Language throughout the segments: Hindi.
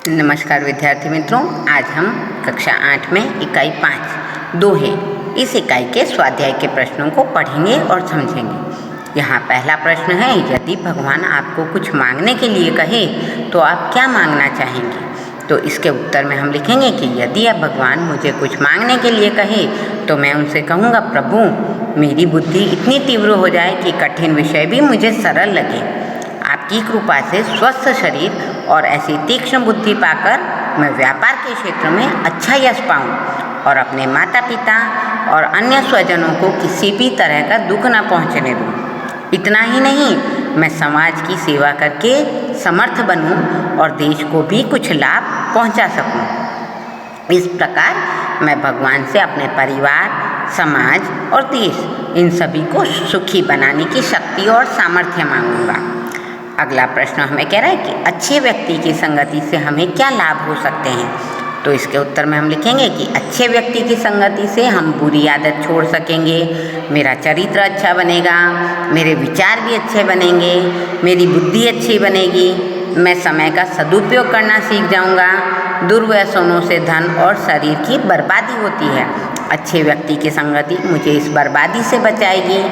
नमस्कार विद्यार्थी मित्रों, आज हम कक्षा 8 में इकाई 5 दोहे इस इकाई के स्वाध्याय के प्रश्नों को पढ़ेंगे और समझेंगे। यहाँ पहला प्रश्न है, यदि भगवान आपको कुछ मांगने के लिए कहे तो आप क्या मांगना चाहेंगे? तो इसके उत्तर में हम लिखेंगे कि यदि अब भगवान मुझे कुछ मांगने के लिए कहे तो मैं उनसे कहूँगा, प्रभु मेरी बुद्धि इतनी तीव्र हो जाए कि कठिन विषय भी मुझे सरल लगे। आपकी कृपा से स्वस्थ शरीर और ऐसी तीक्ष्ण बुद्धि पाकर मैं व्यापार के क्षेत्र में अच्छा यश पाऊँ और अपने माता पिता और अन्य स्वजनों को किसी भी तरह का दुख न पहुँचने दूँ। इतना ही नहीं, मैं समाज की सेवा करके समर्थ बनूँ और देश को भी कुछ लाभ पहुँचा सकूँ। इस प्रकार मैं भगवान से अपने परिवार, समाज और देश इन सभी को सुखी बनाने की शक्ति और सामर्थ्य मांगूंगा। अगला प्रश्न हमें कह रहा है कि अच्छे व्यक्ति की संगति से हमें क्या लाभ हो सकते हैं? तो इसके उत्तर में हम लिखेंगे कि अच्छे व्यक्ति की संगति से हम बुरी आदत छोड़ सकेंगे, मेरा चरित्र अच्छा बनेगा, मेरे विचार भी अच्छे बनेंगे, मेरी बुद्धि अच्छी बनेगी, मैं समय का सदुपयोग करना सीख जाऊंगा। दुर्व्यसनों से धन और शरीर की बर्बादी होती है। अच्छे व्यक्ति की संगति मुझे इस बर्बादी से बचाएगी,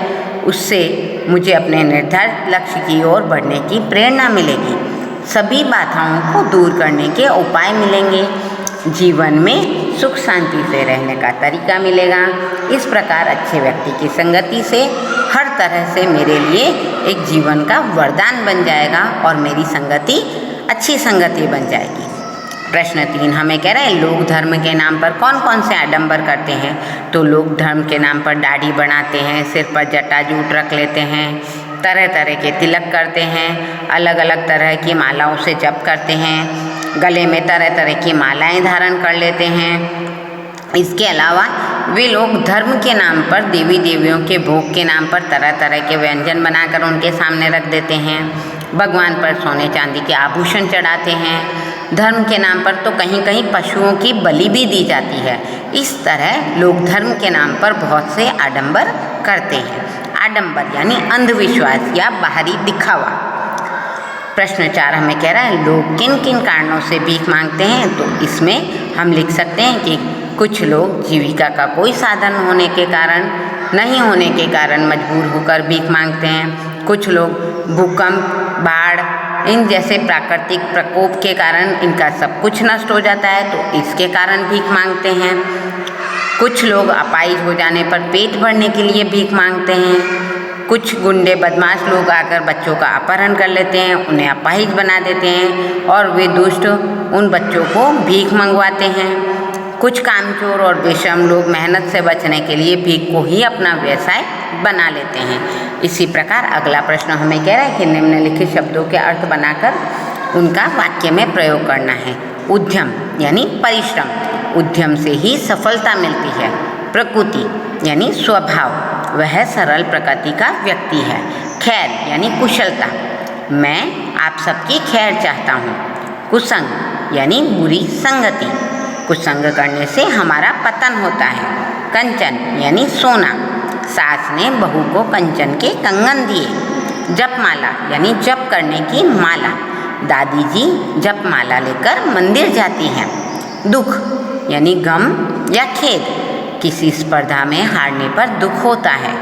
उससे मुझे अपने निर्धारित लक्ष्य की ओर बढ़ने की प्रेरणा मिलेगी, सभी बाधाओं को दूर करने के उपाय मिलेंगे, जीवन में सुख शांति से रहने का तरीका मिलेगा। इस प्रकार अच्छे व्यक्ति की संगति से हर तरह से मेरे लिए एक जीवन का वरदान बन जाएगा और मेरी संगति अच्छी संगति बन जाएगी। प्रश्न 3 हमें कह रहा है, लोग धर्म के नाम पर कौन कौन से आडंबर करते हैं? तो लोग धर्म के नाम पर दाढ़ी बनाते हैं, सिर पर जटाजूट रख लेते हैं, तरह तरह के तिलक करते हैं, अलग अलग तरह की मालाओं से जप करते हैं, गले में तरह तरह की मालाएं धारण कर लेते हैं। इसके अलावा वे लोग धर्म के नाम पर देवी देवियों के भोग के नाम पर तरह तरह के व्यंजन बनाकर उनके सामने रख देते हैं, भगवान पर सोने चांदी के आभूषण चढ़ाते हैं। धर्म के नाम पर तो कहीं कहीं पशुओं की बलि भी दी जाती है। इस तरह लोग धर्म के नाम पर बहुत से आडंबर करते हैं। आडंबर यानी अंधविश्वास या बाहरी दिखावा। प्रश्न 4 हमें कह रहा है, लोग किन किन कारणों से भीख मांगते हैं? तो इसमें हम लिख सकते हैं कि कुछ लोग जीविका का कोई साधन होने के कारण, नहीं होने के कारण मजबूर होकर भीख मांगते हैं। कुछ लोग भूकंप, बाढ़ इन जैसे प्राकृतिक प्रकोप के कारण इनका सब कुछ नष्ट हो जाता है तो इसके कारण भीख मांगते हैं। कुछ लोग अपाहिज हो जाने पर पेट भरने के लिए भीख मांगते हैं। कुछ गुंडे बदमाश लोग आकर बच्चों का अपहरण कर लेते हैं, उन्हें अपाहिज बना देते हैं और वे दुष्ट उन बच्चों को भीख मंगवाते हैं। कुछ कामचोर और बेशर्म लोग मेहनत से बचने के लिए भीख को ही अपना व्यवसाय बना लेते हैं। इसी प्रकार अगला प्रश्न हमें कह रहा है कि निम्नलिखित शब्दों के अर्थ बनाकर उनका वाक्य में प्रयोग करना है। उद्यम यानी परिश्रम, उद्यम से ही सफलता मिलती है। प्रकृति यानी स्वभाव, वह सरल प्रकृति का व्यक्ति है। खैर यानी कुशलता, मैं आप सबकी खैर चाहता हूँ। कुसंग यानी बुरी संगति, कुसंग करने से हमारा पतन होता है। कंचन यानी सोना, सास ने बहू को कंचन के कंगन दिए। जपमाला यानी जप करने की माला, दादी जी जपमाला लेकर मंदिर जाती हैं। दुख यानी गम या खेद, किसी स्पर्धा में हारने पर दुख होता है।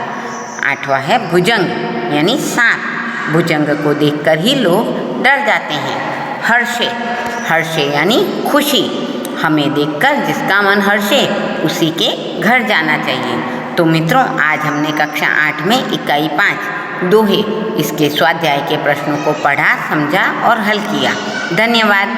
8वां है भुजंग यानी सांप, भुजंग को देखकर ही लोग डर जाते हैं। हर्षे, हर्षे यानी खुशी, हमें देखकर जिसका मन हर्षे उसी के घर जाना चाहिए। तो मित्रों, आज हमने कक्षा 8 में इकाई 5 दोहे इसके स्वाध्याय के प्रश्नों को पढ़ा, समझा और हल किया। धन्यवाद।